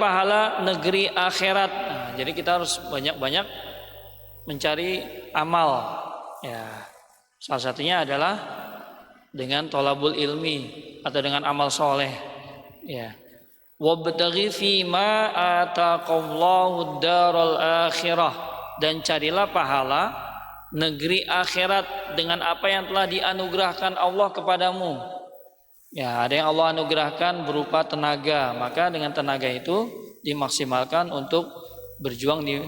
pahala negeri akhirat. Nah, jadi kita harus banyak-banyak mencari amal. Ya, salah satunya adalah dengan thalabul ilmi atau dengan amal soleh. Ya, wabtaghi fi ma ataqallahu daral akhirah, dan carilah pahala negeri akhirat dengan apa yang telah dianugerahkan Allah kepadamu. Ya, ada yang Allah anugerahkan berupa tenaga, maka dengan tenaga itu dimaksimalkan untuk berjuang di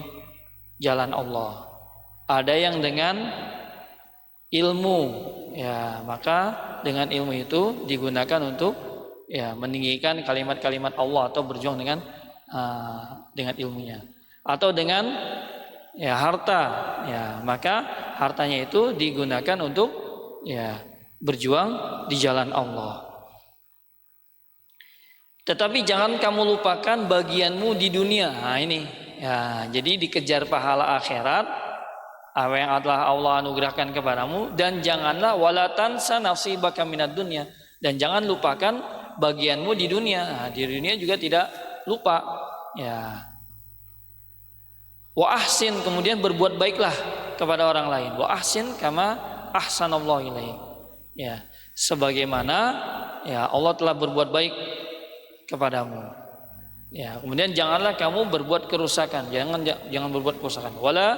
jalan Allah. Ada yang dengan ilmu, ya, maka dengan ilmu itu digunakan untuk ya meninggikan kalimat-kalimat Allah atau berjuang dengan ilmunya. Atau dengan ya harta, ya, maka hartanya itu digunakan untuk ya berjuang di jalan Allah. Tetapi jangan kamu lupakan bagianmu di dunia. Nah ini ya, jadi dikejar pahala akhirat apa yang telah Allah anugerahkan kepadamu, dan janganlah wala tansa nasibaka minad dunya, dan jangan lupakan bagianmu di dunia. Nah, di dunia juga tidak lupa. Ya. Wa ahsin, kemudian berbuat baiklah kepada orang lain. Wa ahsin kama ahsanallahu ilaik. Ya, sebagaimana ya Allah telah berbuat baik kepadamu. Ya, kemudian janganlah kamu berbuat kerusakan. Jangan berbuat kerusakan. Wala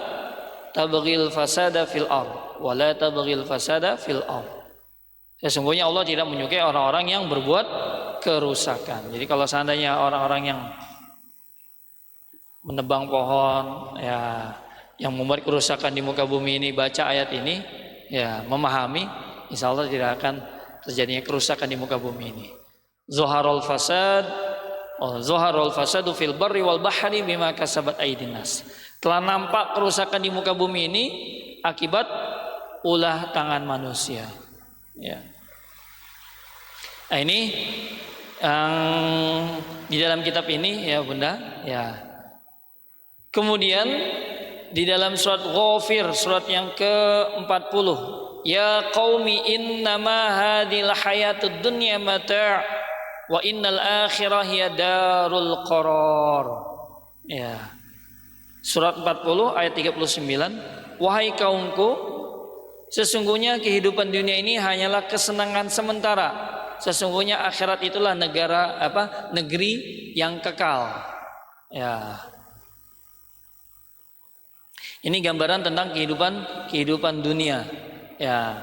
tabghil fasada fil ard, wala tabghil fasada fil ard. Sesungguhnya Allah tidak menyukai orang-orang yang berbuat kerusakan. Jadi kalau seandainya orang-orang yang menebang pohon, ya, yang membuat kerusakan di muka bumi ini baca ayat ini, ya, memahami, insya Allah tidak akan terjadinya kerusakan di muka bumi ini. Zuharul fasadu fil barri wal bahri bima kasabat aydin nas. Telah nampak kerusakan di muka bumi ini akibat ulah tangan manusia. Ya. Nah, ini yang di dalam kitab ini ya Bunda. Ya. Kemudian di dalam surat Ghafir, surat yang ke-40, ya qaumi innama hadhil hayatud dunya mata' wa innal akhirah hiya darul qarar. Ya. Surat 40 ayat 39, wahai kaumku, sesungguhnya kehidupan dunia ini hanyalah kesenangan sementara. Sesungguhnya akhirat itulah negeri yang kekal. Ya. Ini gambaran tentang kehidupan dunia. Ya.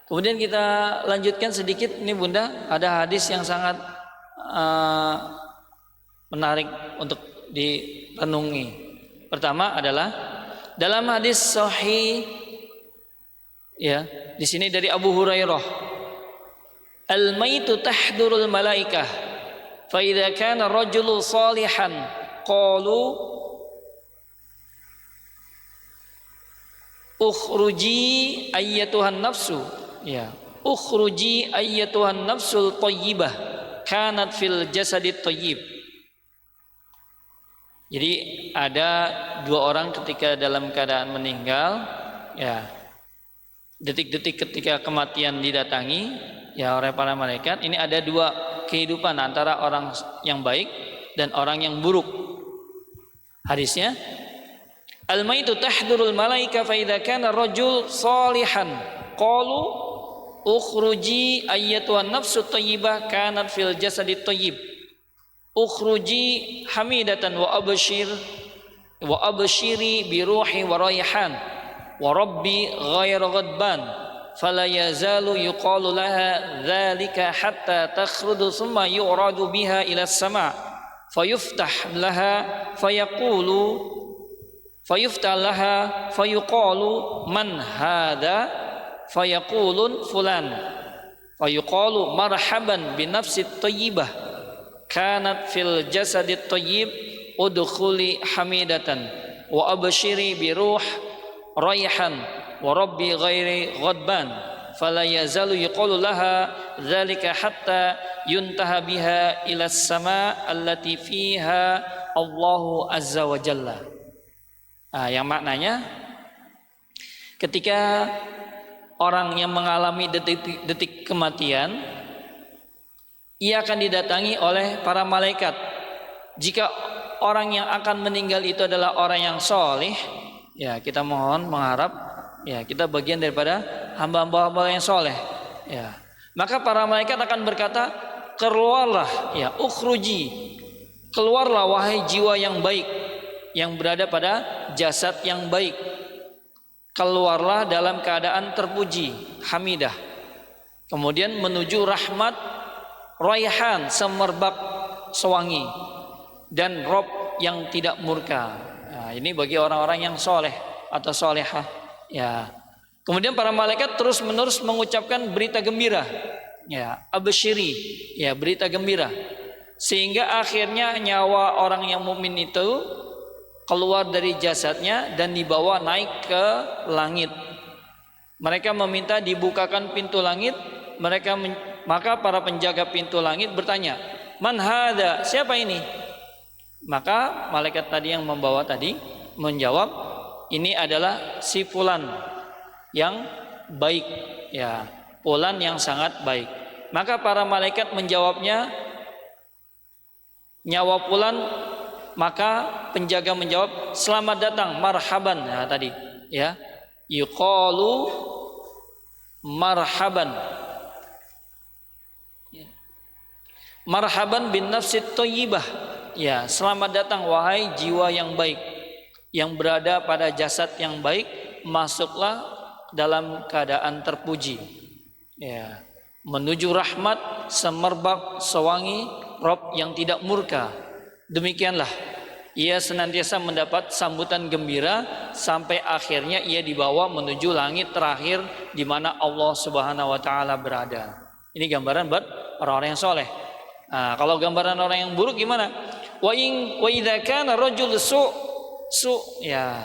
Kemudian kita lanjutkan sedikit ini Bunda, ada hadis yang sangat menarik untuk direnungi. Pertama adalah dalam hadis sahih, ya, di sini dari Abu Hurairah, al-maitu tahdurul malaikah fa idza kana rajulun salihan qalu ukhruji ayyatuhan nafsu, ya, ukhruji ayyatuhan nafsul thayyibah kanat fil jasadit thayyib. Jadi ada dua orang ketika dalam keadaan meninggal, ya, detik-detik ketika kematian didatangi ya oleh para malaikat. Ini ada dua kehidupan antara orang yang baik dan orang yang buruk. Hadisnya, al-maitu tahdurul malaika fa idza kana rajul salihan qalu ukhruji ayyatuhan nafsu thayyibah kanat fil jasadit thayyib. Ukhruji hamidatan wa abshiri bi ruhi wa rayhan wa rabbi ghayra ghadban fala yazalu yuqalu laha dhalika hatta takhrudu thumma yu'radu biha ila as-sama' fayuftah laha fayuqalu man hadha fayaqulun fulan fayuqalu marhaban bi nafsi thayyibah kanat fil jasadit thayyib udkhuli hamidatan wa abshiri bi ruh rayhan wa rabbi ghairi ghadban fala yazalu yuqalu laha dzalika hatta yuntaha biha ila as-sama allati fiha Allahu azza wa jalla. Yang maknanya ketika orang yang mengalami detik-detik kematian, ia akan didatangi oleh para malaikat Jika orang yang akan meninggal itu adalah orang yang soleh, ya kita mohon mengharap ya kita bagian daripada hamba-hamba yang soleh. Ya, maka para malaikat akan berkata, keluarlah, ya ukhruji, keluarlah wahai jiwa yang baik yang berada pada jasad yang baik. Keluarlah dalam keadaan terpuji, hamidah. Kemudian menuju rahmat, raihan, semerbak sewangi, dan Rob yang tidak murka. Nah, ini bagi orang-orang yang soleh atau solehah. Ya. Kemudian para malaikat terus menerus mengucapkan berita gembira. Ya, absyiri, ya berita gembira. Sehingga akhirnya nyawa orang yang mukmin itu keluar dari jasadnya dan dibawa naik ke langit. Mereka meminta dibukakan pintu langit. Maka para penjaga pintu langit bertanya, "Man hadza? Siapa ini?" Maka malaikat tadi yang membawa tadi menjawab, "Ini adalah si fulan yang baik, ya, fulan yang sangat baik." Maka para malaikat menjawabnya, "Nyawa fulan." Maka penjaga menjawab, "Selamat datang, marhaban." Nah, tadi, ya, yuqalu marhaban. Marhaban bin nafsit thayyibah. Ya, selamat datang wahai jiwa yang baik yang berada pada jasad yang baik, masuklah dalam keadaan terpuji. Ya, menuju rahmat, semerbak, sewangi, Rob yang tidak murka. Demikianlah ia senantiasa mendapat sambutan gembira sampai akhirnya ia dibawa menuju langit terakhir di mana Allah Subhanahu wa taala berada. Ini gambaran buat orang-orang yang soleh. Nah, kalau gambaran orang yang buruk gimana? Wa idza kana rajul su ya.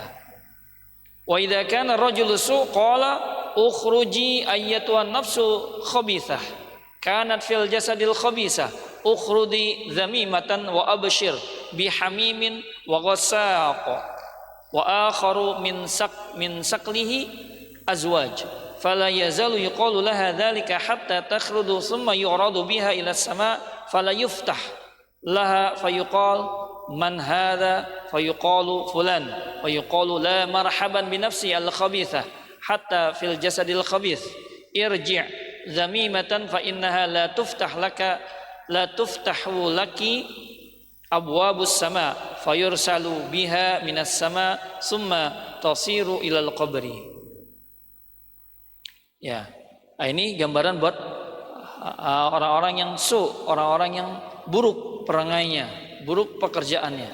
Wa idza kana rajul su qala ukhruji ayyatuhan nafsu khabithah kanat fil jasadil khabithah ukhrudi zamimatan wa abshir bihamimin wa ghassaq wa akharu min saqlihi azwaj fala yazalu yuqalu laha dhalika hatta takhrudu thumma yu'radu biha ila as-sama' fala yuftah laha fayuqal man hadha fayuqalu fulan fayuqalu la marhaban bi nafsi al-khabithah hatta fil jasadil khabith irji' zamimatan fa innaha la tuftahu laki abwabus sama fayursalu biha minas sama summa tasiru ilal qabri. Ya, ini gambaran buat orang-orang yang orang-orang yang buruk perangainya, buruk pekerjaannya.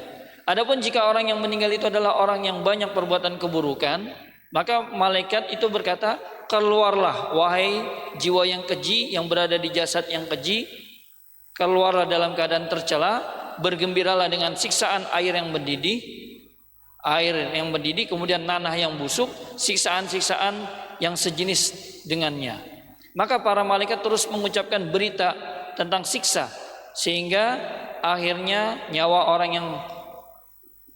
Adapun jika orang yang meninggal itu adalah orang yang banyak perbuatan keburukan, maka malaikat itu berkata, keluarlah wahai jiwa yang keji yang berada di jasad yang keji, keluarlah dalam keadaan tercela, bergembiralah dengan siksaan air yang mendidih, kemudian nanah yang busuk, siksaan-siksaan yang sejenis dengannya. Maka para malaikat terus mengucapkan berita tentang siksa, sehingga akhirnya nyawa orang yang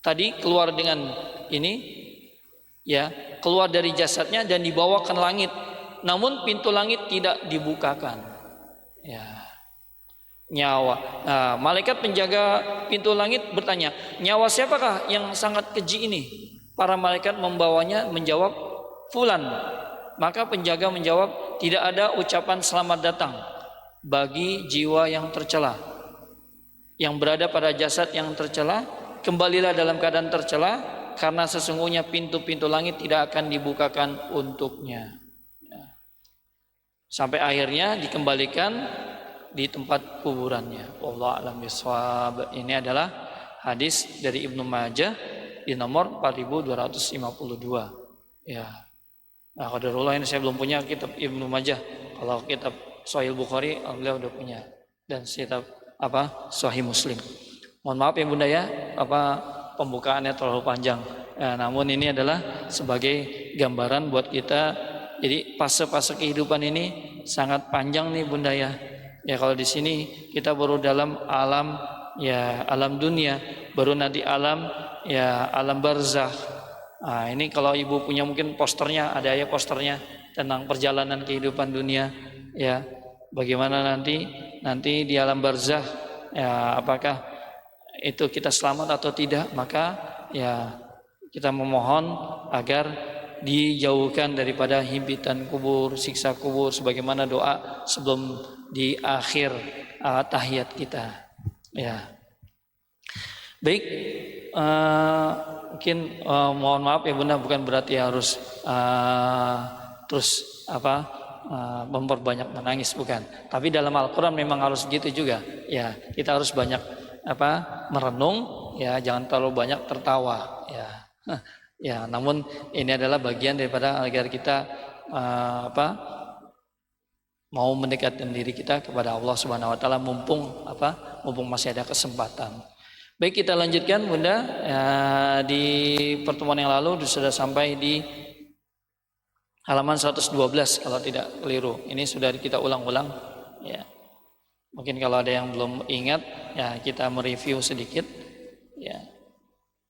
tadi keluar dengan ini, ya, keluar dari jasadnya dan dibawa ke langit. Namun pintu langit tidak dibukakan. Ya. Nyawa. Nah, malaikat penjaga pintu langit bertanya, nyawa siapakah yang sangat keji ini? Para malaikat membawanya menjawab, fulan. Maka penjaga menjawab, tidak ada ucapan selamat datang bagi jiwa yang tercela, yang berada pada jasad yang tercela. Kembalilah dalam keadaan tercela, karena sesungguhnya pintu-pintu langit tidak akan dibukakan untuknya. Sampai akhirnya dikembalikan di tempat kuburannya. Wallahu a'lam bishawab. Ini adalah hadis dari Ibnu Majah di nomor 4252. Ya. Nah, qadarullah ini saya belum punya kitab Ibnu Majah. Kalau kitab Sahih Bukhari alhamdulillah udah punya, dan kitab Sahih Muslim. Mohon maaf ya Bunda ya, pembukaannya terlalu panjang. Ya, namun ini adalah sebagai gambaran buat kita. Jadi fase-fase kehidupan ini sangat panjang nih Bunda ya. Ya kalau di sini kita baru dalam alam, ya alam dunia, baru nanti alam, ya alam barzakh. Nah, ini kalau ibu punya mungkin posternya, ada ya posternya tentang perjalanan kehidupan dunia, ya bagaimana nanti di alam barzakh, ya apakah itu kita selamat atau tidak, maka ya kita memohon agar dijauhkan daripada himpitan kubur, siksa kubur, sebagaimana doa sebelum di akhir tahiyat kita. Ya, baik. Mungkin mohon maaf ya Bunda, bukan berarti harus terus memperbanyak menangis, bukan. Tapi dalam Al-Quran memang harus gitu juga. Ya, kita harus banyak merenung, ya, jangan terlalu banyak tertawa. Ya, ya. Namun ini adalah bagian daripada agar kita mau mendekatkan diri kita kepada Allah Subhanahu Wa Taala, mumpung masih ada kesempatan. Baik, kita lanjutkan Bunda. Ya, di pertemuan yang lalu sudah sampai di halaman 112 kalau tidak keliru. Ini sudah kita ulang-ulang. Ya, mungkin kalau ada yang belum ingat, ya kita mereview sedikit. Ya,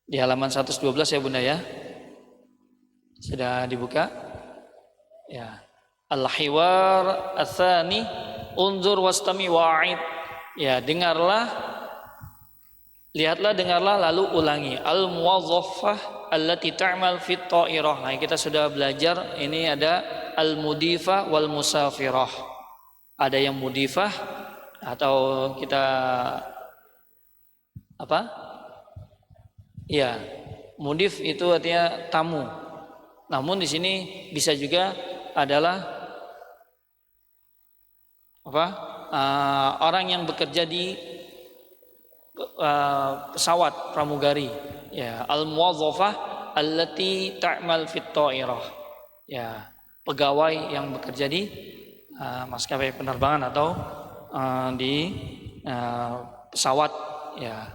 di halaman 112 ya Bunda ya. Sudah dibuka. Ya, Al-Hiwar Ats-Tsani, unzur wastami wa'id. Ya, lihatlah, dengarlah, lalu ulangi. Al-muwazzafah allati ta'mal fit ta'irah. Nah, kita sudah belajar, ini ada al-mudifah wal musafirah. Ada yang mudifah atau kita Ya, mudif itu artinya tamu. Namun di sini bisa juga adalah orang yang bekerja di pesawat pramugari, ya, al-muwazzafah allati ta'mal fit ta'irah, ya, pegawai yang bekerja di maskapai penerbangan atau di pesawat, ya,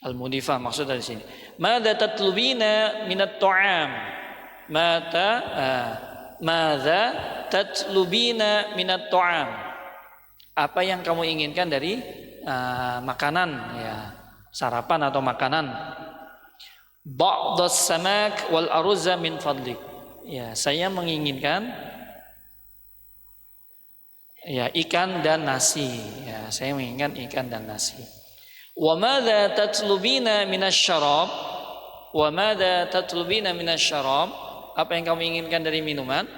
al-mudifah maksud dari sini. Madza tatlubina minat ta'am, madza tatlubina minat ta'am, apa yang kamu inginkan dari makanan, ya, sarapan atau makanan. Ba'das samak wal aruzza min fadlik. Ya, saya menginginkan, ya, ikan dan nasi. Ya, saya menginginkan ikan dan nasi. Wa madza tatlubina minasyarab? Wa madza tatlubina minasyarab? Apa yang kamu inginkan dari minuman?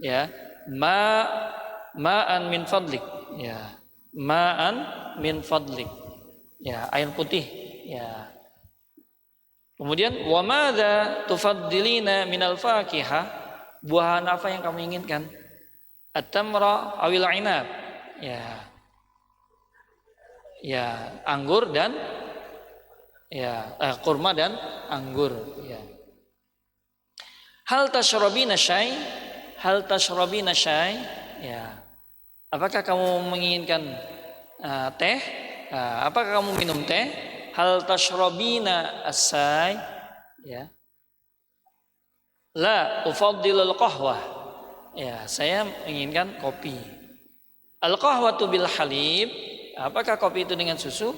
Ya, ma'an min fadlik. Ya, ma'an min fadlik, ya, air putih, ya. Kemudian wa madza tufaddilina minal fakihah, buahan apa yang kamu inginkan? At-tamra awil inab, ya, ya, anggur dan, ya, kurma dan anggur, ya. Hal tashrabina syai? Hal tashrabina syai? Ya. Apakah kamu menginginkan teh? Apakah kamu minum teh? Hal tashrabina as-sai? Ya. La ufaddilul qahwah. Ya, saya menginginkan kopi. Al-qahwatu bil halib. Apakah kopi itu dengan susu?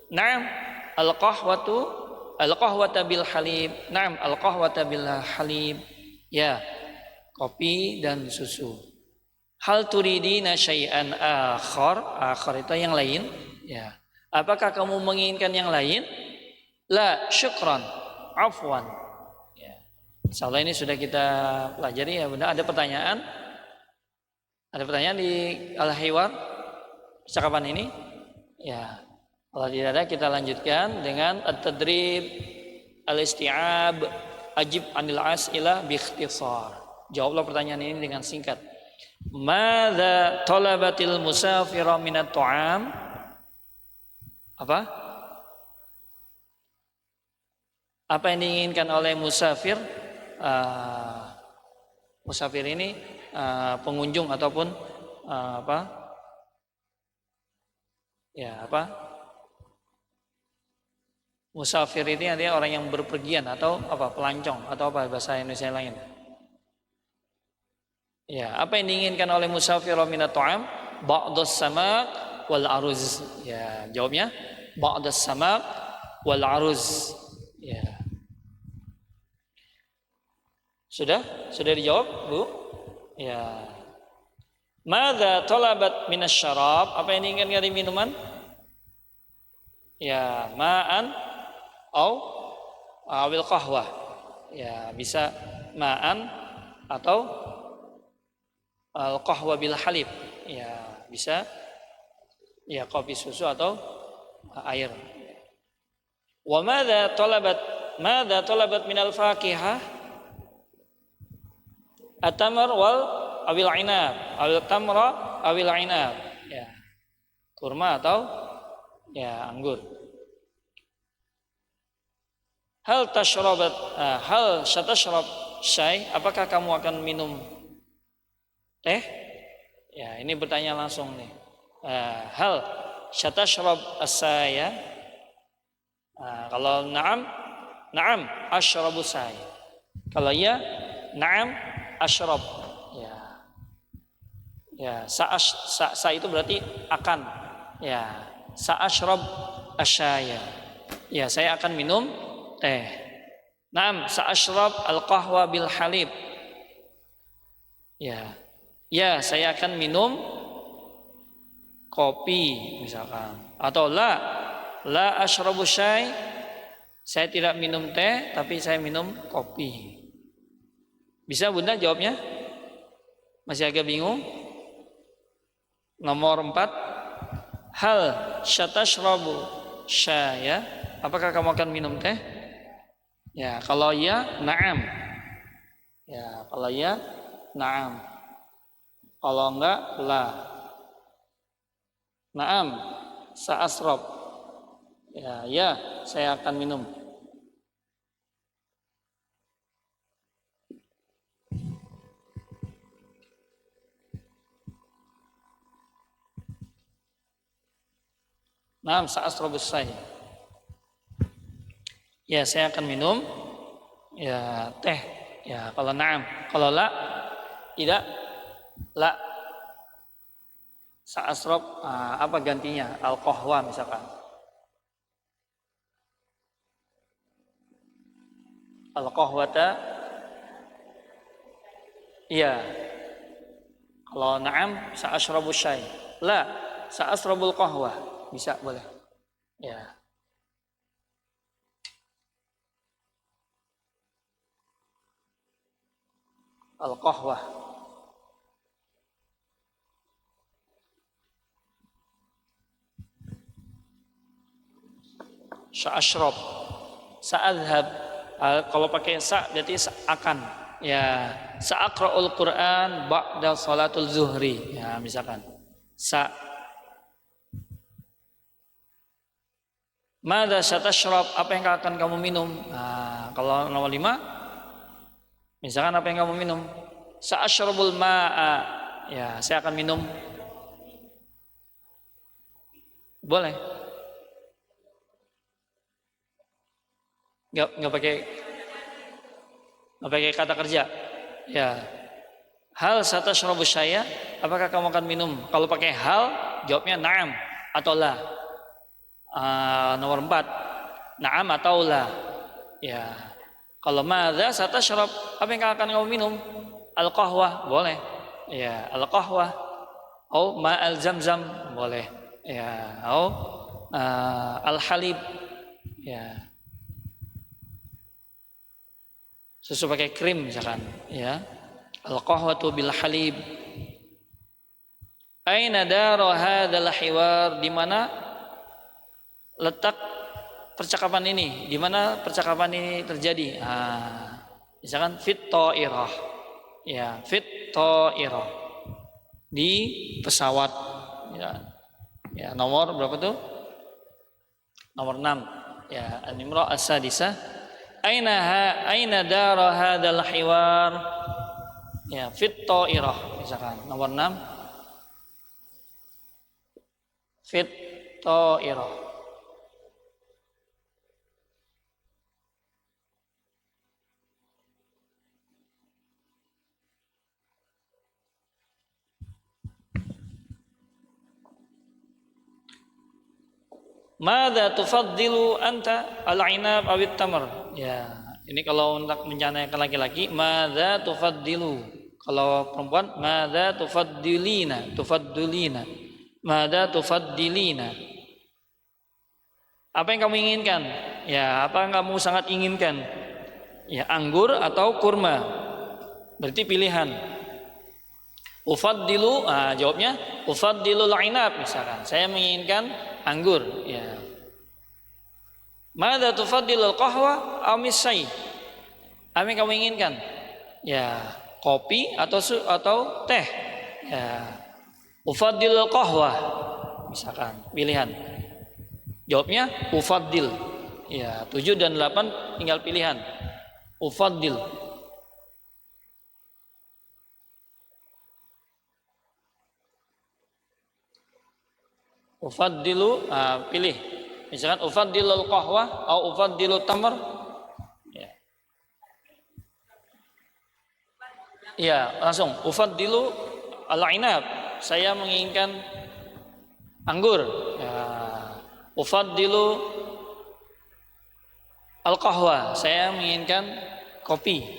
Naam. Al-qahwata bil halib. Naam, al-qahwata bil halib. Ya, kopi dan susu. Hal turidina syai'an akhar itu yang lain, ya. Apakah kamu menginginkan yang lain? La syukran, afwan. Ya. Insyaallah ini sudah kita pelajari ya Bunda. Ada pertanyaan? Ada pertanyaan di Al-Hiwar percakapan ini? Ya. Kalau tidak ada, kita lanjutkan dengan at-tadrib al-isti'ab, ajib anil as'ilah bi ikhtisar. Jawablah pertanyaan ini dengan singkat. Madza talabatil musafira minat ta'am? Apa yang diinginkan oleh musafir? Musafir ini pengunjung ataupun Musafir ini artinya orang yang berpergian atau pelancong atau bahasa Indonesia lain. Ya, apa yang diinginkan oleh musafir minat ta'am? Ba'das samak wal aruz. Ya, jawabnya ba'das samak wal aruz. Ya. Sudah dijawab, Bu? Ya. Madza talabat minasyarab? Apa yang diinginkan dari minuman? Ya, ma'an au awil qahwah. Ya, bisa ma'an atau al qahwa bil halib. Ya, bisa ya kopi susu atau air. Wa madza talabat minal fakihah at-tamr wal awil inab, awil tamra awil inab. Ya, kurma atau ya anggur. Hal satashrab syai, apakah kamu akan minum teh? Ya, ini bertanya langsung nih. Hal satashrab as-saya? Kalau na'am asyrabu say. Kalau ya, na'am asyrab. Ya. Ya, sa itu berarti akan. Ya, sa'asyrab asyaya. Ya, saya akan minum teh. Naam, sa'asyrab al-qahwa bil halib. Ya. Ya, saya akan minum kopi misalkan. Atau la asyrabu syai. Saya tidak minum teh, tapi saya minum kopi. Bisa Bunda jawabnya? Masih agak bingung? Nomor 4. Hal syatashrabu syaya? Apakah kamu akan minum teh? Ya, kalau ya, na'am. Ya, kalau ya, na'am. Kalau enggak, la. Na'am, sa'asrab. Ya, saya akan minum. Na'am, sa'asrabus say. Ya, saya akan minum ya teh. Ya, kalau na'am. Kalau la, tidak. La. Sa'asrab, apa gantinya? Al-qahwa misalkan. Al-qahwata. Iya. Kalau na'am, sa'asrabu syai. La, sa'asrabul qahwa. Bisa, boleh. Ya. Al-qahwa. Sa'asrab. Sa'adhab. Kalau pakai sa berarti akan. Ya, sa'aqra'ul Qur'an ba'da salatul zuhri. Ya, misalkan. Madza satashrab? Apa yang akan kamu minum? Kalau nomor 5, misalkan apa yang kamu minum? Sa'ashrabul ma'a. Ya, saya akan minum. Boleh. Enggak pakai kata kerja. Ya. Hal satashrabu syaya? Apakah kamu akan minum? Kalau pakai hal, jawabnya na'am atau la. Nomor 4, na'am atau la. Ya. Kalau madza satashrab? Apa yang akan kamu minum? Al-qahwah, boleh. Ya, al-qahwah. Atau ma'al zamzam, boleh. Ya, atau al-halib. Ya. Susu pakai krim misalkan, ya. Al-qahwatu bil halib. Aina daru hadzal hiwar? Di mana letak percakapan ini? Di mana percakapan ini terjadi? Misalkan fit ta'irah. Ya, fit ta'irah. Di pesawat. Ya. Ya, nomor berapa tuh? Nomor 6. Ya, An-Nimra as-sadisah. Aina dara hadzal hiwar? Ya, fit ta'irah misalkan. Nomor 6. Fit ta'irah. Madza tufaddilu anta al-inab awit tamr? Ya, ini kalau untuk mencanangkan laki-laki, madza tufaddilu. Kalau perempuan, madza tufaddilina, tufaddilina. Madza tufaddilina? Apa yang kamu inginkan? Ya, apa yang kamu sangat inginkan? Ya, anggur atau kurma. Berarti pilihan. Ufaddilu, jawabnya ufaddilul inab misalkan. Saya menginginkan anggur, ya. Madza tufaddilul qahwa aw misai? Apa yang kamu inginkan? Ya, kopi atau teh. Ya. Ufaddilul qahwa misalkan, pilihan. Jawabnya ufaddil. Ya, 7 dan 8 tinggal pilihan. Ufaddil. Ufaddilu, pilih. Misalkan ufaddilul qahwa atau ufaddilu tamr. Ya. Ya, langsung ufaddilu al-inab. Saya menginginkan anggur. Ya. Ufaddilu al-qahwa. Saya menginginkan kopi.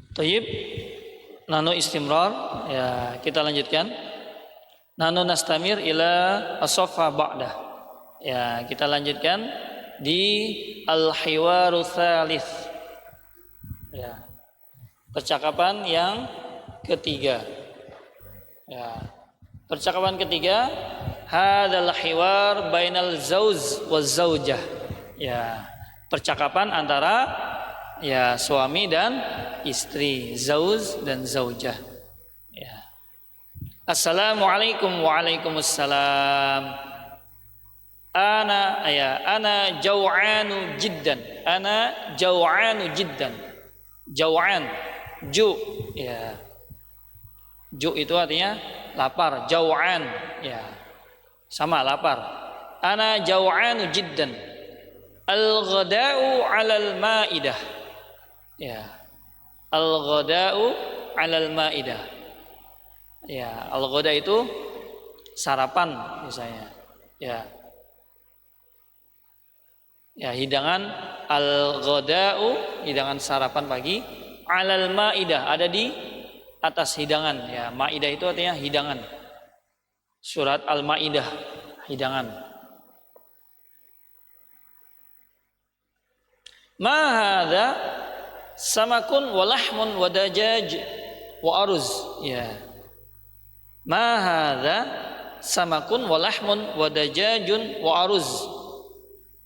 Tayyib. Nano istimrar, ya kita lanjutkan. Nano nastamir ila as-safha ba'dah. Ya, kita lanjutkan di al-hiwaru tsalits. Ya. Percakapan yang ketiga. Ya. Percakapan ketiga, hadzal hiwar bainal zauz waz zaujah. Ya. Percakapan antara ya suami dan istri, zauz dan zaujah. Ya. Assalamualaikum. Waalaikumsalam. Ana jau'anu jiddan. Ana jau'anu jiddan. Jau'an, ju, ya. Ju itu artinya lapar, jau'an, ya. Sama lapar. Ana jau'anu jiddan. Al-ghada'u 'alal ma'idah. Ya. Al-ghada'u 'alal ma'idah. Ya, al-ghada itu sarapan misalnya. Ya. Ya, hidangan al-ghada'u, hidangan sarapan pagi, 'alal ma'idah, ada di atas hidangan. Ya, ma'idah itu artinya hidangan. Surat Al-Maidah, hidangan. Ma hadza samakun wa lahmun wa dajaj wa aruz. Ya. Ma hadza samakun wa lahmun wa dajajun wa aruz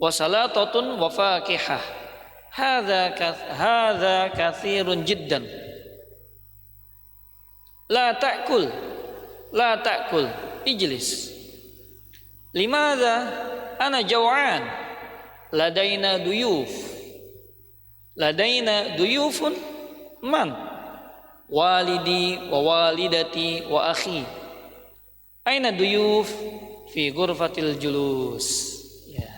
wa salatatun wa fakihah. Hadza katsirun jiddan. La ta'kul, la ta'kul, ijlis. Limadza ana jaw'an? Ladaina duyuf. Ladaina duyufun man? Walidi wa walidati wa akhi. Aina duyuf? Fi ghurfatil julus. Ya.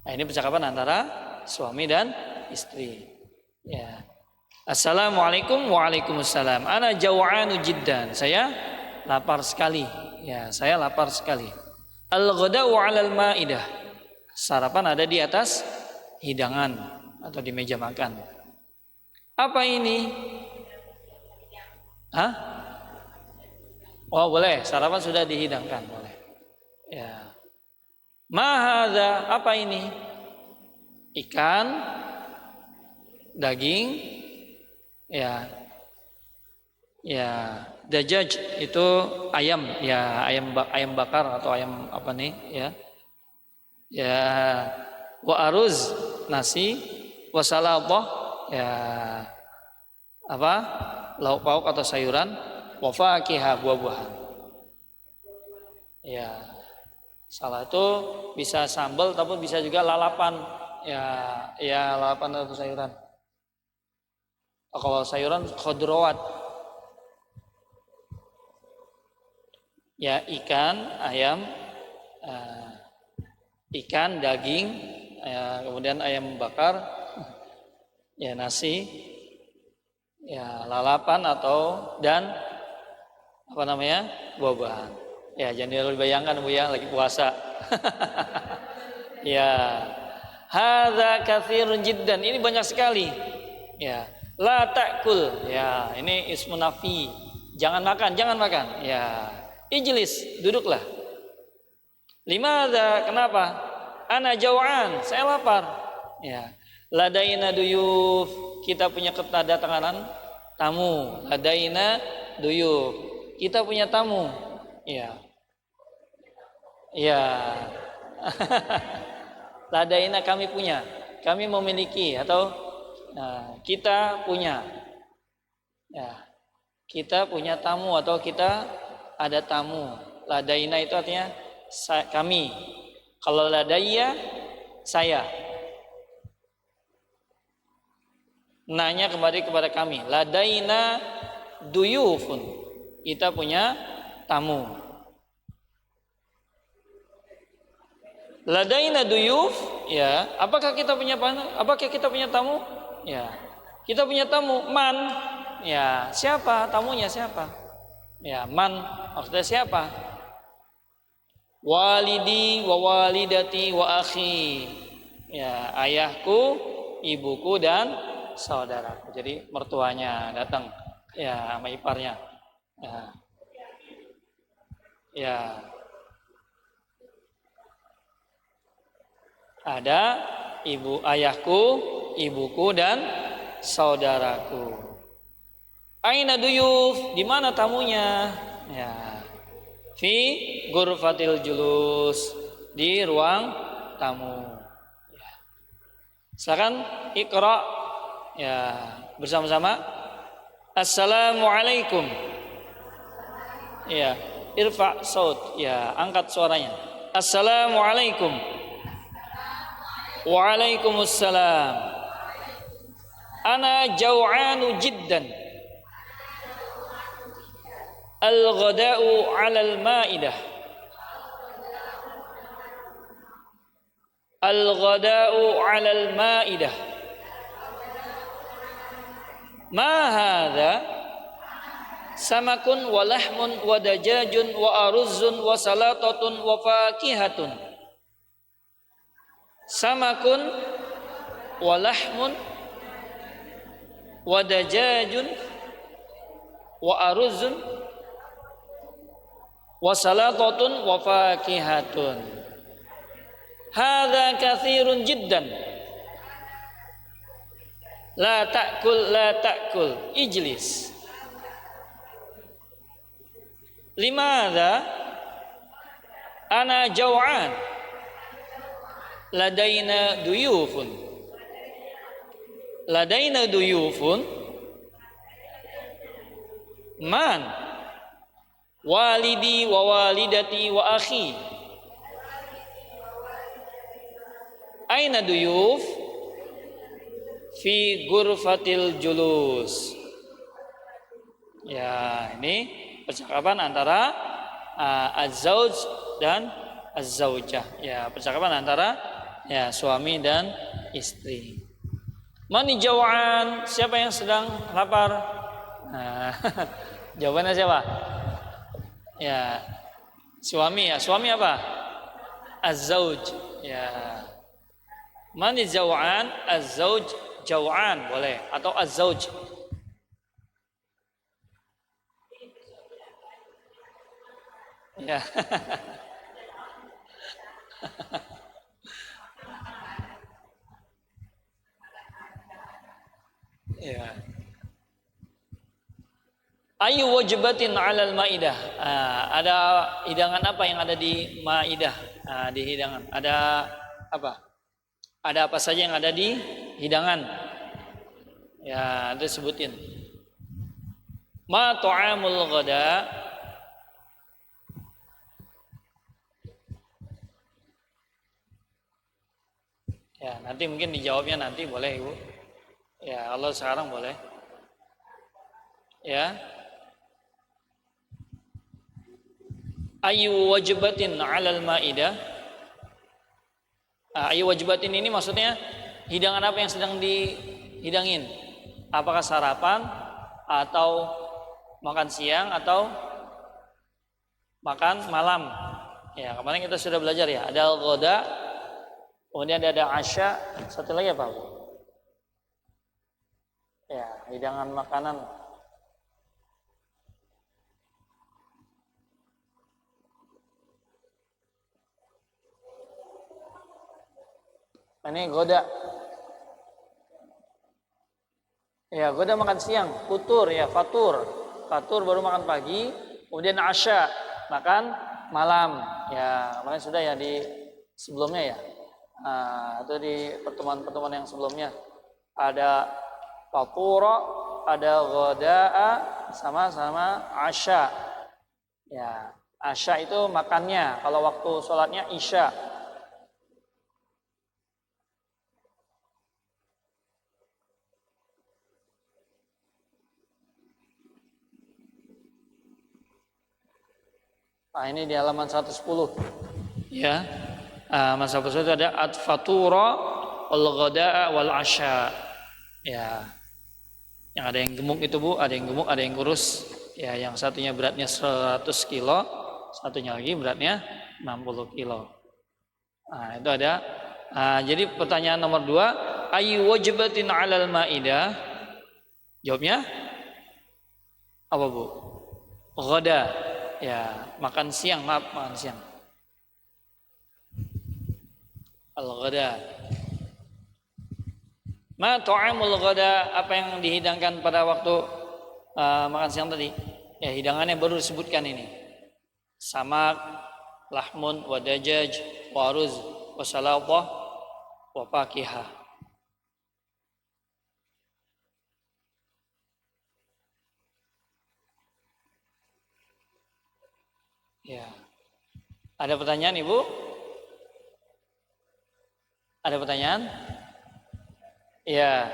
Nah, ini percakapan antara suami dan istri. Ya. Assalamualaikum. Waalaikumsalam. Ana jaw'anu jiddan. Saya lapar sekali. Ya, saya lapar sekali. Al-ghada'u 'alal ma'idah. Sarapan ada di atas hidangan atau di meja makan. Apa ini? Hah? Oh, boleh. Sarapan sudah dihidangkan, boleh. Ya. Ma hadza? Apa ini? Ikan, daging, ya, ya, dajaj itu ayam, ya, ayam bakar atau ayam apa nih, ya, ya, wa aruz nasi, wa salatah, ya, apa, lauk pauk atau sayuran, wa fakihah buah-buahan. Ya, salah itu bisa sambal, tapi bisa juga lalapan, ya, ya lalapan atau sayuran. Kalau sayuran khodrowat, ya ikan, ayam, ikan, daging, ya, kemudian ayam bakar, ya nasi, ya lalapan dan apa namanya, buah-buahan. Ya jangan dibayangkan Bu ya lagi puasa. Ya, hadza katsirun jiddan, ini banyak sekali. Ya, la ta'kul, ya ini ismun nafi, jangan makan, jangan makan. Ya, ijlis, duduklah. Limadza, kenapa? Ana jau'an, saya lapar. Ya, ladaina duyuf, kita punya kedatangan tamu. Ladaina duyuf, kita punya tamu. Ya, ya. Ladaina, kami punya, kami memiliki, atau kita punya. Ya, kita punya tamu atau kita ada tamu. Ladaina itu artinya kami. Kalau ladaiya, saya. Nanya kembali kepada kami. Ladaina duyufun, kita punya tamu. Ladaina duyuf, ya, apakah kita punya tamu? Ya, kita punya tamu. Man, ya, siapa tamunya, siapa? Ya, man maksudnya siapa? Walidi wa walidati wa akhi, ya, ayahku, ibuku dan saudaraku. Jadi mertuanya datang, ya, sama iparnya. Ya, ada ayahku, ibuku dan saudaraku. Aina duyuf, di mana tamunya? Ya, fi ghurfatil julus, di ruang tamu. Ya. Silakan Iqra, ya, bersama-sama. Assalamualaikum. Ya, irfa saut, ya, angkat suaranya. Assalamualaikum. Waalaikumsalam. Ana jau'anu jiddan. Al-ghada'u 'alal ma'idah. Al-ghada'u 'alal ma'idah. Ma hadha? Samakun wa lahmun wa dajajun wa aruzzun wa salatatun wa fakihatun. Samakun wa lahmun wa dajajun wa aruzzun wa salatatun wa fakihatun. Hadza katsirun jiddan. La ta'kul, ijlis. Limadza? Ana jau'an. Ladaina duyufun. Ladaina duyufun. Man? Walidi wa walidati wa akhi. Aina duyuf? Fi ghurfatil julus. Ya, ini percakapan antara az-zauj dan az-zaujah. Ya, percakapan antara, ya, suami dan istri. Mani jawaan, siapa yang sedang lapar? Nah, jawabannya siapa? Ya, suami. Ya, suami apa? Az-zauj. Ya. Mani jawaan, az-zauj jawaan boleh, atau az-zauj. Ya. Ya. Ayu wajbatin 'alal maidah. Ada hidangan apa yang ada di maidah? Di hidangan ada apa? Ada apa saja yang ada di hidangan? Ya, itu sebutin. Ma ta'amul ghada? Ya, nanti mungkin dijawabnya nanti, boleh Ibu. Ya, Allah sekarang boleh. Ya. Ayu wajbatin 'alal maidah? Ayu wajibatin ini maksudnya hidangan apa yang sedang dihidangin? Apakah sarapan atau makan siang atau makan malam? Ya, kemarin kita sudah belajar ya. Ada al-ghada, kemudian ada asya, satu lagi apa, Bu? Ya, hidangan makanan. Ini goda. Ya, goda makan siang, futur ya, fatur. Fatur baru makan pagi, kemudian asya, makan malam. Ya, kemarin sudah ya di sebelumnya ya. Itu di pertemuan-pertemuan yang sebelumnya. Ada fatura, ada goda'a, sama-sama asya. Ya, asya itu makannya. Kalau waktu sholatnya isya. Nah, ini di halaman 110. Ya. Halaman 110 itu ada at-fatura wal ghada'a wal asya. Ya. Yang ada yang gemuk itu, Bu, ada yang gemuk, ada yang kurus. Ya, yang satunya beratnya 100 kilo, satunya lagi beratnya 60 kilo. Nah, itu ada. Jadi pertanyaan nomor 2, ayu wajibatin 'alal maidah? Jawabnya apa, Bu? Ghada. Ya, makan siang, maaf, makan siang. Al-ghada. Ma ta'amul ghada, apa yang dihidangkan pada waktu makan siang tadi? Ya, hidangannya baru disebutkan ini. Samak, lahmun, wadajaj, waruz, wasalawah, wafakihah. Ya. Ada pertanyaan, Ibu? Ada pertanyaan? Ya.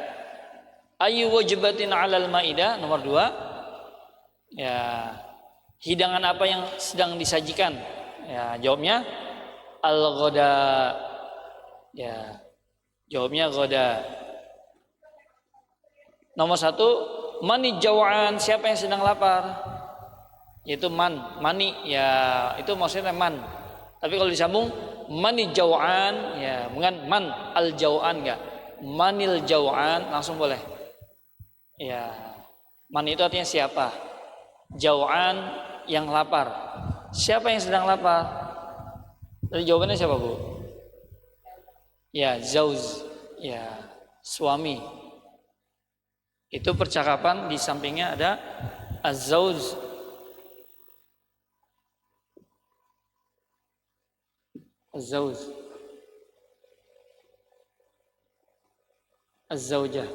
Ayu wajibatin 'alal maidah, nomor 2. Ya. Hidangan apa yang sedang disajikan? Ya, jawabnya al-ghada. Ya. Jawabnya ghada. Nomor 1, mani jawaan, siapa yang sedang lapar? Yaitu mani, ya itu maksudnya man. Tapi kalau disambung mani jawaan, ya bukan man al jawaan, enggak. Manil jawaan langsung boleh. Ya. Man itu artinya siapa? Jawaan yang lapar. Siapa yang sedang lapar? Jadi jawabannya siapa, Bu? Ya, zauz. Ya, suami. Itu percakapan, di sampingnya ada az-zauz. Az-zauz. Az-zaujah.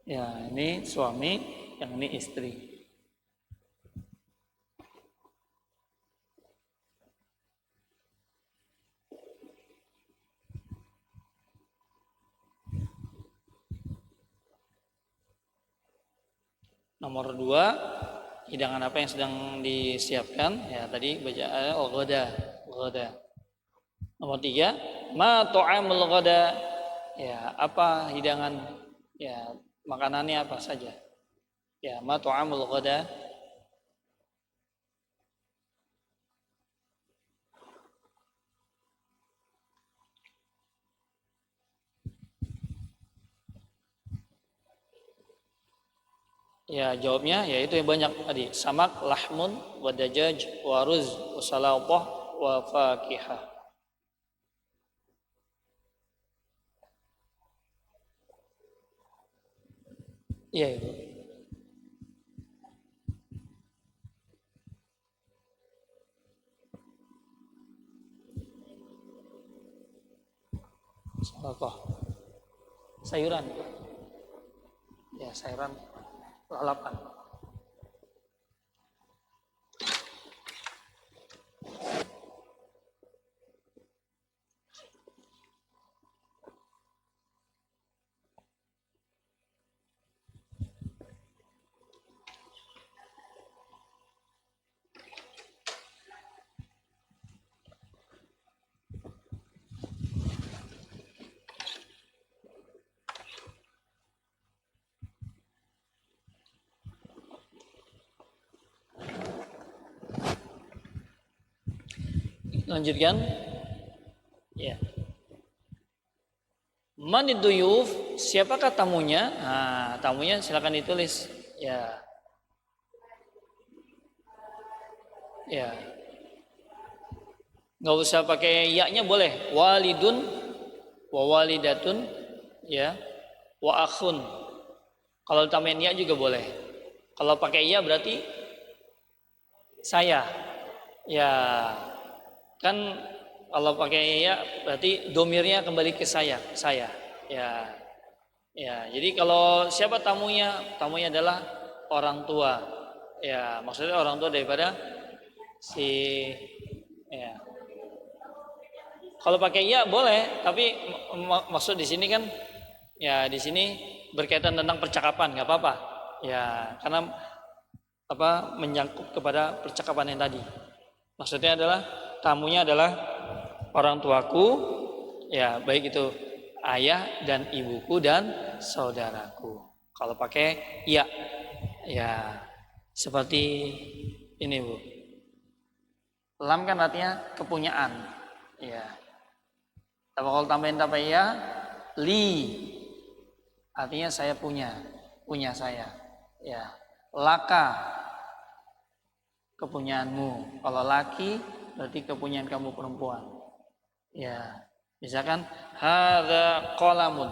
Ya, ini suami, yang ini istri. Nomor 2, hidangan apa yang sedang disiapkan? Ya, tadi baca al-ghada. Nomor 3, ma ta'amul ghada. Ya, apa hidangan, ya makanannya apa saja? Ya, ma ta'amul ghada. Ya, jawabnya yaitu yang banyak tadi. Samak, lahmun, wadajaj, waruz, wasalawah, wa fakihah. Iya, Ibu. Salatoh. Sayuran. Ya, sayuran lalapan. Lanjutkan. Ya. Manid duyuf, siapakah tamunya? Nah, tamunya silakan ditulis. Ya. Ya. Nggak usah pakai ya-nya boleh. Walidun wa walidatun ya. Wa akhun. Kalau tambahin ya juga boleh. Kalau pakai ya berarti saya. Ya. Kan kalau pakai ya berarti domirnya kembali ke saya. Ya. Ya, jadi kalau siapa tamunya? Tamunya adalah orang tua. Ya, maksudnya orang tua daripada si ya. Kalau pakai ya boleh, tapi maksud di sini kan ya di sini berkaitan tentang percakapan, nggak apa-apa. Ya, karena apa menyangkut kepada percakapan yang tadi. Maksudnya adalah tamunya adalah orang tuaku, ya baik itu ayah dan ibuku dan saudaraku. Kalau pakai ya seperti ini Bu. Lam kan artinya kepunyaan. Ya. Tapi kalau tambahin ya, li artinya saya punya saya. Ya. Laka kepunyaanmu. Kalau laki berarti kepunyaan kamu perempuan. Ya. Misalkan hadza qalamun.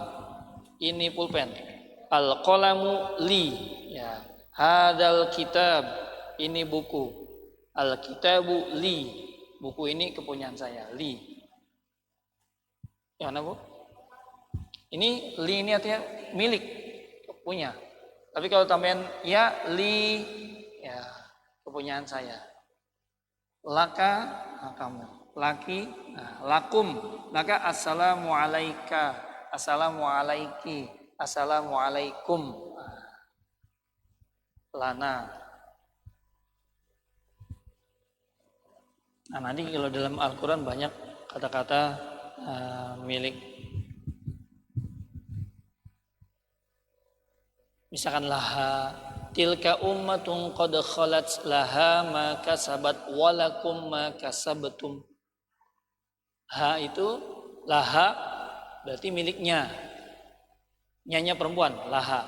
Ini pulpen. Al qalamu li. Ya. Hadzal kitab. Ini buku. Al kitabu li. Buku ini kepunyaan saya, li. Yang mana Bu? Ini li ini artinya milik, punya. Tapi kalau tambahan ya li ya kepunyaan saya. Laka nah, kamu. Laki nah, lakum. Maka assalamu alaika, assalamu alaiki, assalamu alaikum. Lana. Nah, nanti kalau dalam Al-Quran banyak kata-kata milik. Misalkan laha tilka ummatun qad khalat laha ma kasabat walakum ma kasabtum. Ha itu laha berarti miliknya. Nyanya perempuan laha.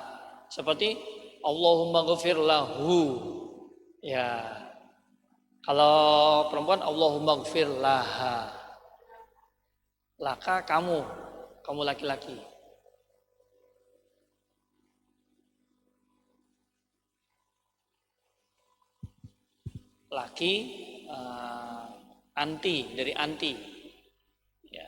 Seperti Allahumma ghafir lahu. Ya. Kalau perempuan Allahumma ghafir laha. Laka kamu laki-laki. Laki anti dari anti ya.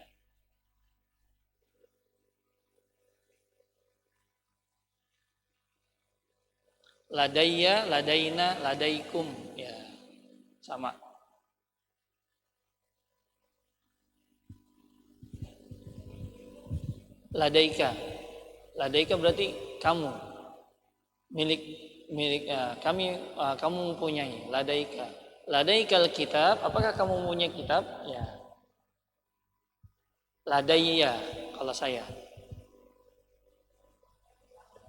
Ladayya ladaina ladaikum ya sama. Ladaika berarti kamu milik kami kamu mempunyai ladaikal kitab. Apakah kamu mempunyai kitab? Ya. Ladaiya kalau saya.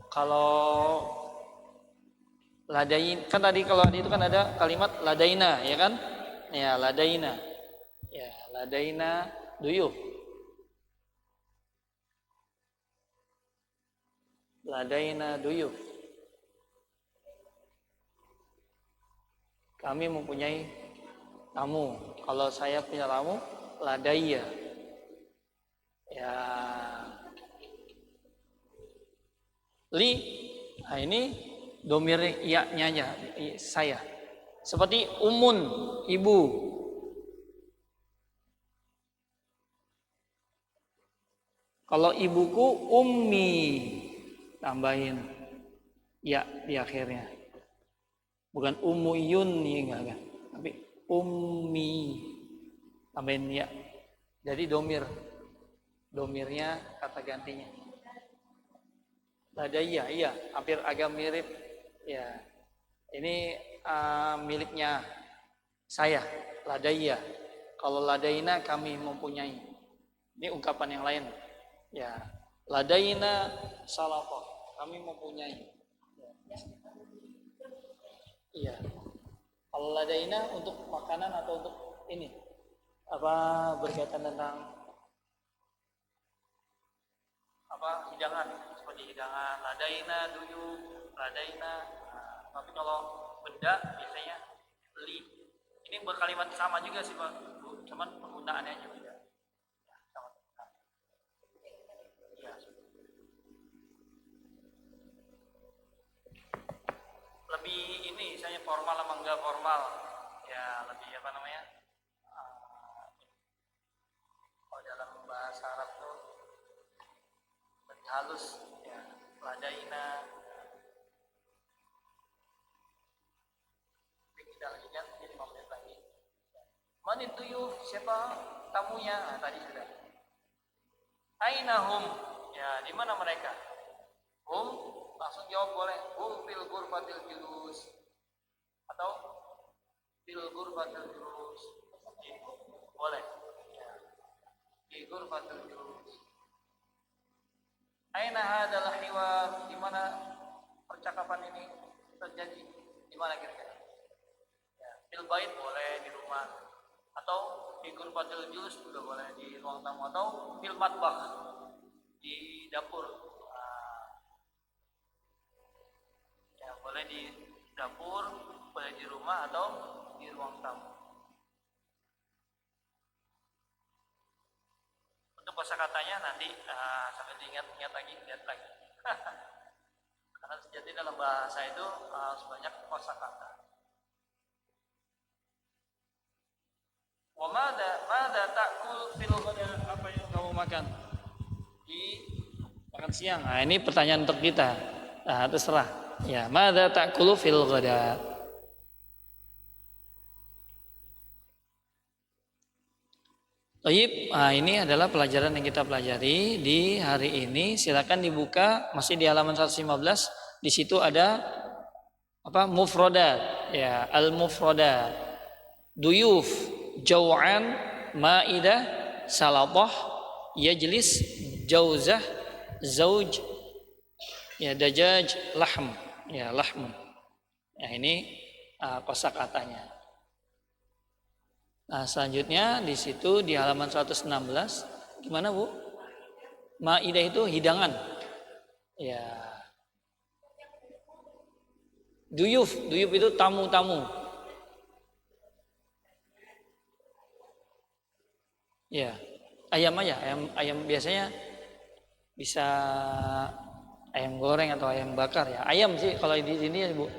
Kalau ladain kan tadi kalau itu kan ada kalimat ladaina ya kan? Ya ladaina. Ya ladaina duyuf. Ladaina duyuf. Kami mempunyai tamu. Kalau saya punya tamu, ladaiya. Ya. Li, nah ini domir iya-nya saya. Seperti umun, ibu. Kalau ibuku ummi, tambahin ya di akhirnya. Bukan umuyun nih enggak. Tapi ummi tambahin ya. Jadi domirnya kata gantinya. Ladaiya, iya, hampir agak mirip. Ya, ini miliknya saya, ladaiya. Kalau ladaina kami mempunyai. Ini ungkapan yang lain. Ya, ladaina salafah, kami mempunyai. Iya. Kalau ladaina untuk makanan atau untuk ini apa berkaitan tentang apa hidangan, seperti hidangan ladaina, duyuf, ladaina. Nah, tapi kalau benda biasanya beli. Ini berkalimat sama juga sih Pak, cuman penggunaannya aja beda. Ya, sama. Ya. Lebih ini misalnya formal sama enggak formal. Ya, lebih apa namanya? Kalau dalam bahasa Arab tuh lebih halus ya, ladaina. Kita lanjutkan jadi 5 menit lagi. Manit duyuf, siapa tamunya? Nah, tadi sudah. Ainahum, ya di mana mereka? Hum, langsung jawab boleh. Hum fil ghurfatil julus atau fil ghurfatil julus. Boleh. Ya. Fil ghurfatil julus. Aina hadzal hiwar, di mana percakapan ini terjadi? Di mana kira-kira? Ya, fil bait boleh di rumah atau di ghurfatil julus juga boleh di ruang tamu atau fil matbakh di dapur. Ya, boleh di dapur, boleh di rumah atau di ruang tamu. Untuk kosakatanya nanti sambil diingat-ingat lagi, lihat lagi. Karena sejati dalam bahasa itu harus banyak kosakata. Wa mada ta'kul fil ghada, apa yang kamu makan di makan siang? Nah, ini pertanyaan untuk kita. Nah, terserah. Ya, mada ta'kulu fil ghada. Baik, nah ini adalah pelajaran yang kita pelajari di hari ini. Silakan dibuka, masih di halaman 115. Di situ ada apa? Mufradat, ya, al-mufradat. Duyuf, jau'an, ma'idah, salatah, yajlis, jauzah, zauj, ya, dajaj, lahm, ya, lahm. Ya, ini kosakatanya. Nah, selanjutnya di situ di halaman 116 gimana Bu? Maidah itu hidangan. Ya. Duyuf itu tamu-tamu. Ya. Ayam aja, ayam biasanya bisa ayam goreng atau ayam bakar ya. Ayam sih kalau di sini ya Bu.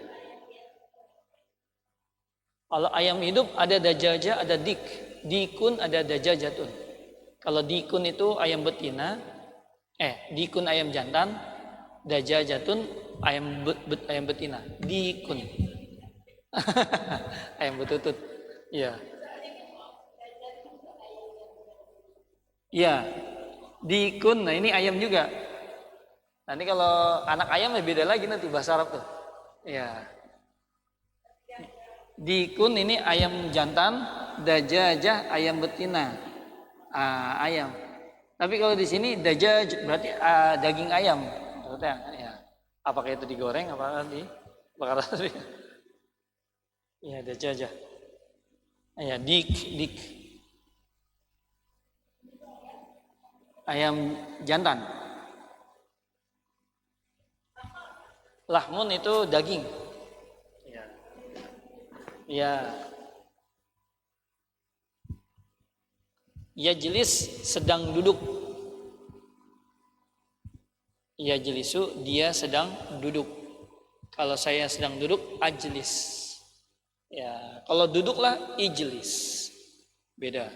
Kalau ayam hidup ada dajaja, ada dik. Dikun ada dajajatun. Kalau dikun itu ayam betina, dikun ayam jantan, dajajatun ayam betina. Dikun. Ayam betutut. Iya. Iya. Dikun, nah ini ayam juga. Nanti kalau anak ayam ya beda lagi nanti bahasa Arab tuh. Iya. Dikun ini ayam jantan, dajajah ayam betina. Ayam. Tapi kalau di sini dajaj berarti daging ayam. Maksudnya, ya. Apakah itu digoreng apa dibakar tadi? Ya, dajajah. Ya, dik. Ayam jantan. Lahmun itu daging. Ya. Yajlis sedang duduk. Yajlisu dia sedang duduk. Kalau saya sedang duduk ajlis. Ya, kalau duduklah ijlis. Beda.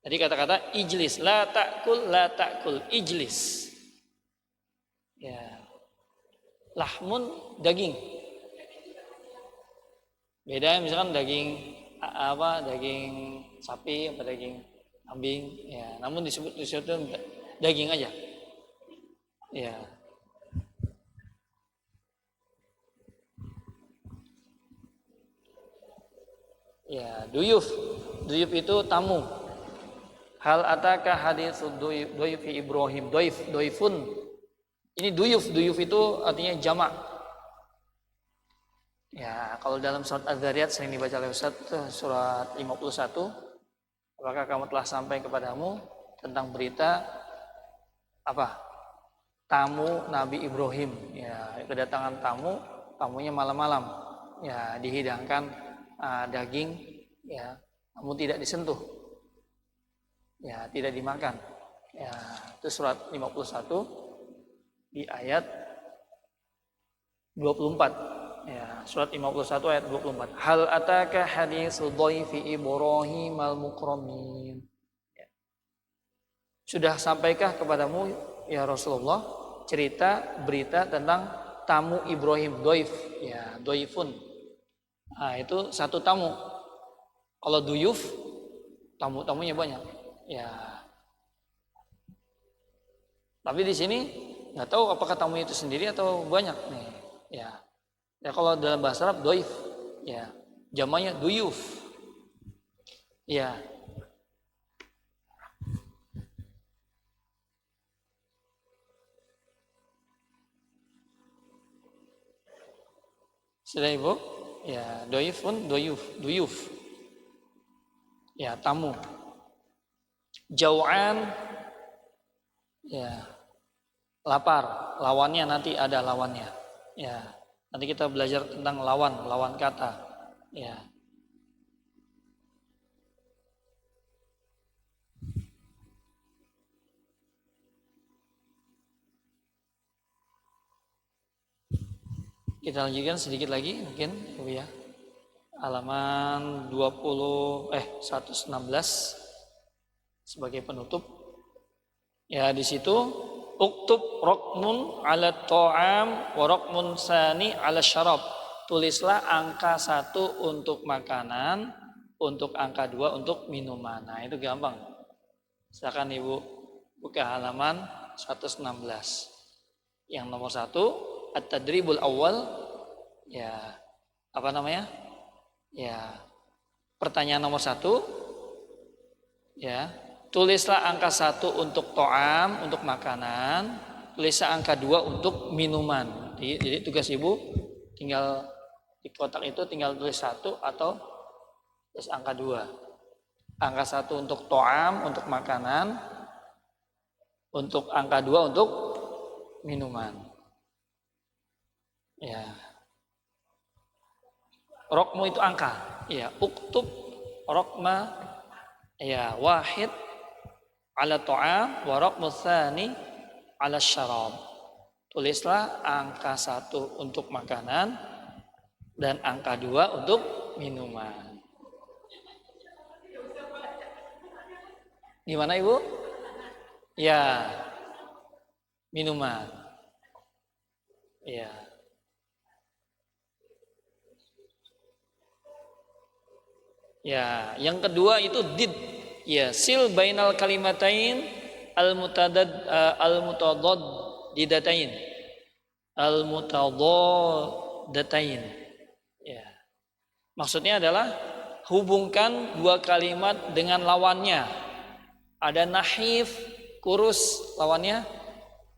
Jadi kata-kata ijlis, la ta'kul ijlis. Ya. Lahmun daging. Beda misalkan daging sapi atau daging kambing ya, namun disebut daging aja. Ya. Ya, duyuf itu tamu. Hal ataka haditsu duyufi Ibrahim, duyfun. Ini duyuf itu artinya jamak. Ya, kalau dalam surat Az-Zariyat sering dibaca oleh Ustaz, surat 51 Apakah kamu telah sampai kepadamu tentang berita apa? Tamu Nabi Ibrahim. Ya, kedatangan tamu, tamunya malam-malam. Ya, dihidangkan daging, ya, namun tidak disentuh. Ya, tidak dimakan. Ya, itu surat 51 di ayat 24. Ya, surat 51 ayat 24. Hal ataka haditsu dhaifi Ibrahim al-mukramin. Ya. Sudah sampaikah kepadamu ya Rasulullah cerita berita tentang tamu Ibrahim, dhaif, ya, dhaifun. Nah, itu satu tamu. Kalau duyuf tamu-tamunya banyak. Ya. Tapi di sini nggak tahu apakah tamu itu sendiri atau banyak nih. Ya. Ya kalau dalam bahasa Arab doif, ya jamaknya duyuf. Ya. Sudah Ibu? Ya, doifun, doyuf, duyuf. Ya, tamu. Jau'an, ya, lapar. Lawannya nanti ada lawannya. Ya, nanti kita belajar tentang lawan kata. Ya. Kita lanjutkan sedikit lagi mungkin, Ibu ya. Halaman 116 sebagai penutup. Ya, di situ uktub rokmun ala ta'am wa rokmun sani ala syarab. Tulislah angka 1 untuk makanan, untuk angka 2 untuk minuman. Nah, itu gampang. Silakan Ibu buka halaman 116. Yang nomor 1, at-tadribul awal, ya, apa namanya? Ya, pertanyaan nomor 1, ya, tulislah angka 1 untuk to'am, untuk makanan, tulislah angka 2 untuk minuman. Jadi tugas Ibu tinggal di kotak itu tinggal tulis 1 atau tulis angka 2. Angka 1 untuk to'am, untuk makanan, untuk angka 2 untuk minuman. Ya. Rokmu itu angka. Ya, uktub rokma, ya, wahid ala to'am wa rokmu tsani ala syarab. Tulislah angka 1 untuk makanan dan angka 2 untuk minuman. Gimana Ibu? Ya, minuman. Ya. Ya, yang kedua itu did. Ya, sil bainal kalimatain al-mutadaddidatain. Al-mutadaddatain. Ya. Maksudnya adalah hubungkan dua kalimat dengan lawannya. Ada nahif, kurus, lawannya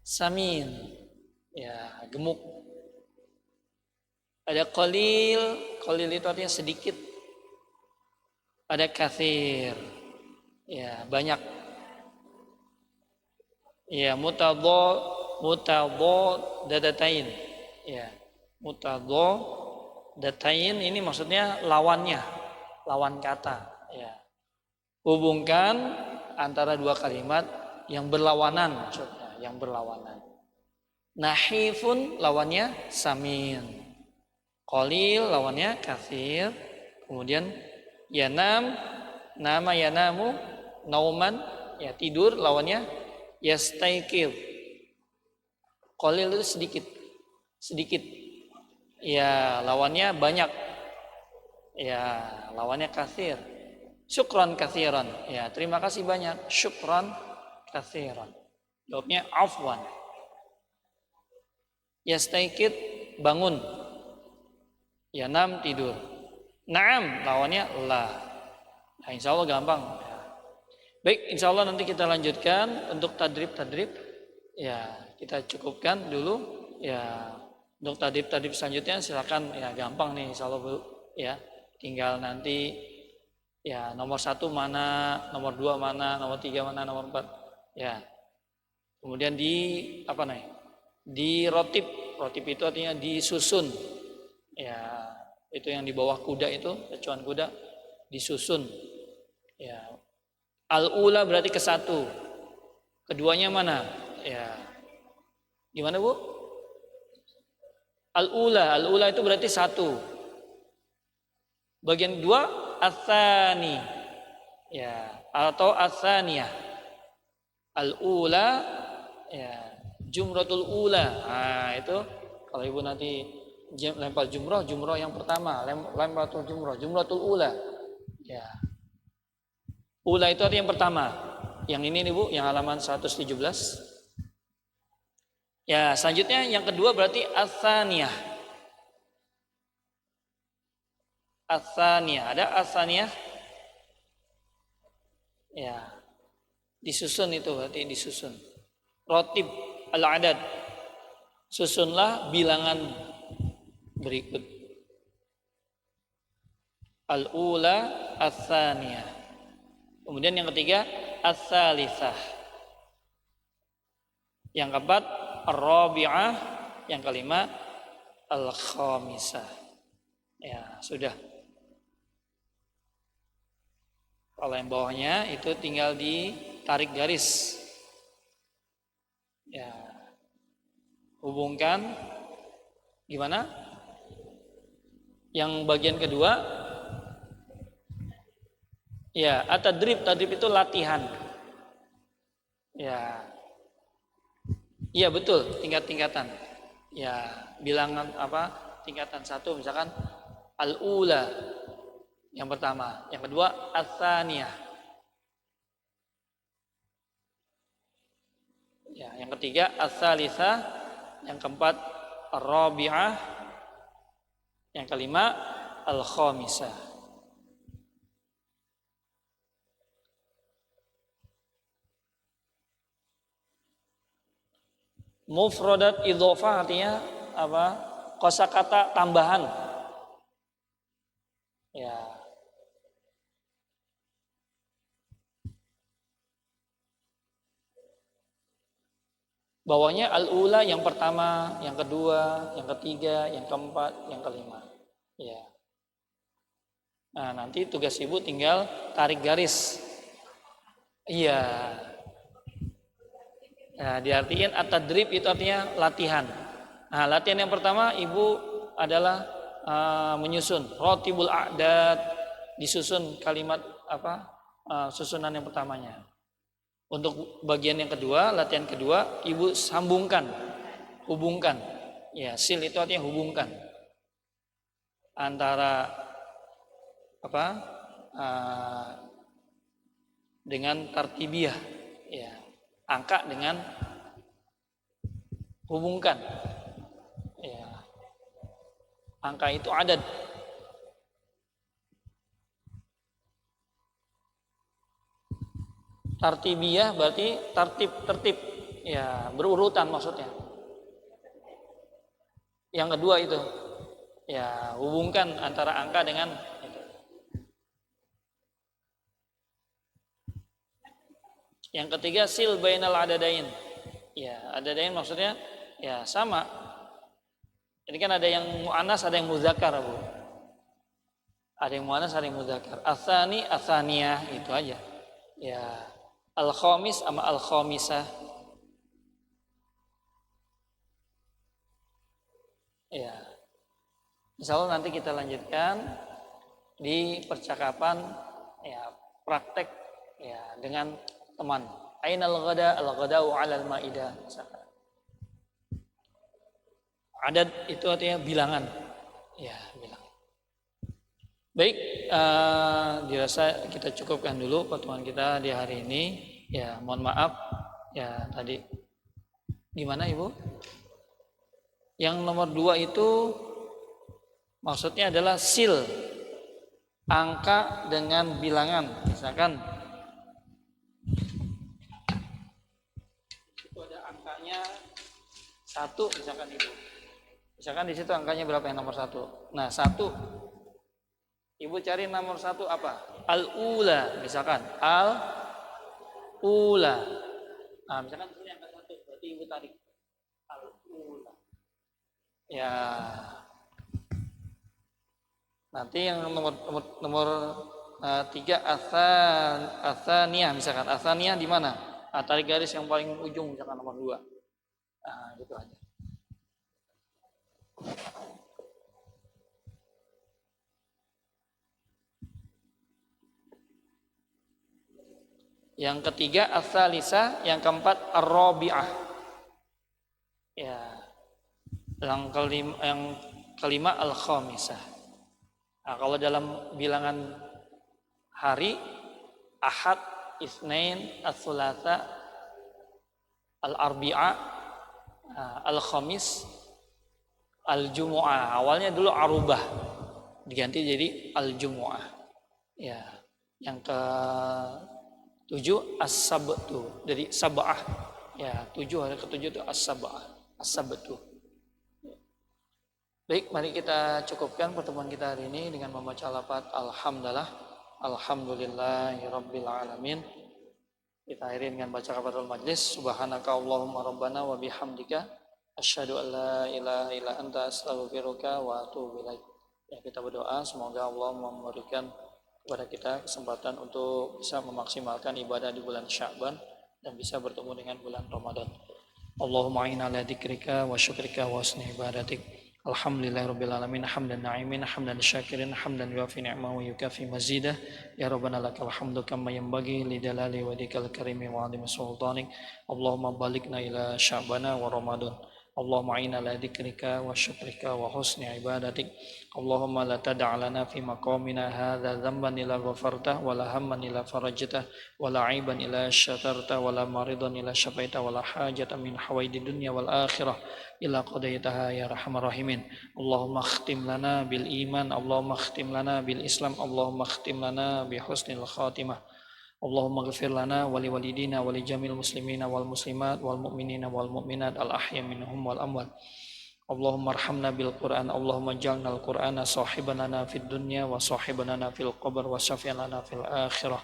samin. Ya, gemuk. Ada qalil itu artinya sedikit. Ada kathir, ya, banyak. Ya, mutadadatain. Ya, mutadadatain ini maksudnya lawannya, lawan kata. Ya, hubungkan antara dua kalimat yang berlawanan, maksudnya yang berlawanan. Nahifun lawannya samin, qalil lawannya kathir, kemudian yanam, nama yanamu, nauman, ya, tidur lawannya yastaikil. Qalil itu sedikit. Ya, lawannya banyak. Ya, lawannya katsir. Syukran katsiran. Ya, terima kasih banyak. Syukran katsiran. Jawabnya afwan. Yastaikil bangun. Yanam tidur. Naam lawannya la. Nah, insya Allah gampang. Baik, insya Allah nanti kita lanjutkan untuk tadrib. Ya, kita cukupkan dulu. Ya, untuk tadrib selanjutnya silakan, ya, gampang nih insya Allah Bu. Ya, tinggal nanti Ya, nomor 1 mana, nomor 2 mana, nomor 3 mana, nomor 4. Ya. Kemudian di apa nih? Di rotib. Rotib itu artinya disusun. Ya, itu yang di bawah kuda itu, acuan kuda disusun. Ya. Al-ula berarti ke 1. Keduanya mana? Ya. Gimana, Bu? Al-ula itu berarti 1. Bagian 2 ats-tsani. Ya, atau ats-tsaniyah. Al-ula ya, jumratul ula. Nah, itu kalau Ibu nanti lempar jumroh yang pertama, lempar jumratul ula. Ya. Ula itu artinya yang pertama. Yang ini nih Bu, yang halaman 117. Ya, selanjutnya yang kedua berarti ats-tsaniyah. Ats-tsaniyah, ada ats-tsaniyah? Ya. Disusun itu berarti disusun. Rotib al-adad. Susunlah bilangan berikut. Al-ula ats-tsaniyah. Kemudian yang ketiga ats-tsalitsah. Yang keempat ar-rabi'ah, yang kelima al-khamisah. Ya, sudah. Kalau yang bawahnya itu tinggal ditarik garis. Ya. Hubungkan gimana? Yang bagian kedua ya, at-tadrib itu latihan. Ya. Iya betul, tingkat-tingkatan. Ya, bilangan apa? Tingkatan 1 misalkan al-ula yang pertama, yang kedua ats-tsaniyah. Ya, yang ketiga ats-tsalitsah, yang keempat ar-rabi'ah, yang kelima al-khamisah. Mufradat idhofah artinya apa? Kosakata tambahan. Ya. Bawahnya al-ula yang pertama, yang kedua, yang ketiga, yang keempat, yang kelima. Ya. Nah, nanti tugas Ibu tinggal tarik garis. Iya. Nah, diartikan at-tadrib itu artinya latihan. Nah, latihan yang pertama Ibu adalah menyusun rotibul a'dad, disusun kalimat apa? Susunan yang pertamanya. Untuk bagian yang kedua, latihan kedua, Ibu hubungkan. Ya, sil itu artinya hubungkan antara apa? Dengan tartibiyah. Ya, angka dengan hubungkan. Ya. Angka itu adad. Tartibiyah berarti tertib. Ya, berurutan maksudnya. Yang kedua itu. Ya, hubungkan antara angka dengan itu. Yang ketiga sil bainal adadain. Ya, adadain maksudnya ya sama. Ini kan ada yang mu'annas, ada yang muzakkar, Bu. Ada yang mu'annas, ada yang muzakkar. Ats-tsani, ats-tsaniyah, itu aja. Ya. Al-khamis sama al-khamisah. Ya. Insyaallah nanti kita lanjutkan di percakapan ya, praktek ya dengan teman. Ainal ghada? Al-ghada'u 'alal ma'idah. Adad itu artinya bilangan. Ya, bilangan. Baik, dirasa kita cukupkan dulu pertemuan kita di hari ini. Ya, mohon maaf. Ya, tadi gimana Ibu? Yang nomor 2 itu maksudnya adalah sil, angka dengan bilangan. Misalkan itu ada angkanya 1 misalkan Ibu. Misalkan di situ angkanya berapa yang nomor 1? Nah, 1 Ibu cari nomor 1 apa? Al-ula, misalkan al-ula. Nah, misalkan di sini angka 1, berarti ibu tarik al-ula. Ya. Nanti yang nomor 3 atsaniyah, misalkan atsaniyah di mana? Nah, tarik garis yang paling ujung, misalkan nomor 2. Nah, gitu aja. Yang ketiga ats-tsalitsah, yang keempat ar-rabi'ah. Ya. Yang kelima al-khamisah. Nah, kalau dalam bilangan hari, Ahad, Itsnain, Ats-Tsulatsa, Al-Arbi'a, Al-Khamis, Al-Jumu'ah. Awalnya dulu Arubah, diganti jadi Al-Jumu'ah. Ya. Yang ke-7 As-Sabtu, jadi Sab'ah. Ya, 7 hari ke-7 itu As-Sab'ah, As-Sabtu. Baik, mari kita cukupkan pertemuan kita hari ini dengan membaca lafaz alhamdulillah. Alhamdulillahirabbil alamin. Kita akhiri dengan baca kafaratul majlis. Subhanaka Allahumma rabbana wa bihamdika asyhadu an la ilaha illa anta astaghfiruka wa atubu ilaik. Ya, kita berdoa semoga Allah memberikan kepada kita kesempatan untuk bisa memaksimalkan ibadah di bulan Sya'ban dan bisa bertemu dengan bulan Ramadan. Allahumma a'inna ala dzikrika wa syukrika wa husni ibadatik. Alhamdulillahirabbil alamin, hamdan na'imin, hamdan syakirin, hamdan yuafi ni'mahu wa yukafi mazidah. Ya rabbana lakal hamdu kama yanbaghi lidalali wajhikal karimi wa 'azimi sultanik. Allahumma balighna ila sya'bana wa ramadan. Allahumma a'inna ala dzikrika wa syukrika wa husni ibadatik. Allahumma la tada' lana fi maqamina hadza dhanban illa ghafartah wa la hamman illa farajtah wa la 'aiban illa syatartah wa la maridan illa syafaitah wa la hajatan min hawaidid dunya wal akhirah illa qadaitaha ya arhamar rahimin. Allahumma khtim lana bil iman, Allahumma khtim lana bil islam, Allahumma khtim lana bi husnil khatimah. Allahumma ghfir lana wa li walidina wa li jamil muslimina wal muslimat wal mu'minina wal mu'minat al ahya minhum wal amwat. Allahumma arhamna bil Qur'an, Allahumma ij'alna al Qur'ana sahiban lana fid dunya wa sahiban lana fil qabr wa syafi'an lana fil akhirah.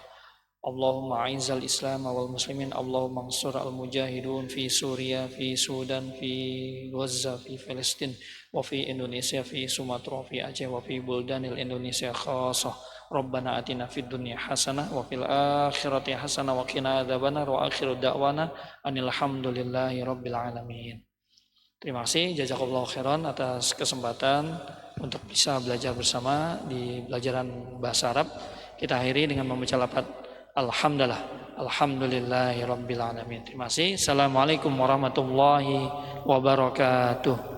Allahumma a'izzal Islam wal muslimin, Allahumma ansur al mujahidun fi Suriah, fi Sudan, fi Gaza, fi Palestin, wa fi Indonesia, fi Sumatera, fi Aceh, wa fi buldanil Indonesia khassah. Rabbana atina fid dunya hasanah wa fil akhirati hasanah wa qina adzabannar wa akhiru da'wana anil hamdulillahi rabbil alamin. Terima kasih, jazakallahu khairan atas kesempatan untuk bisa belajar bersama di pelajaran bahasa Arab. Kita akhiri dengan membaca lafaz alhamdulillah, alhamdulillahi rabbil alamin. Terima kasih. Assalamualaikum warahmatullahi wabarakatuh.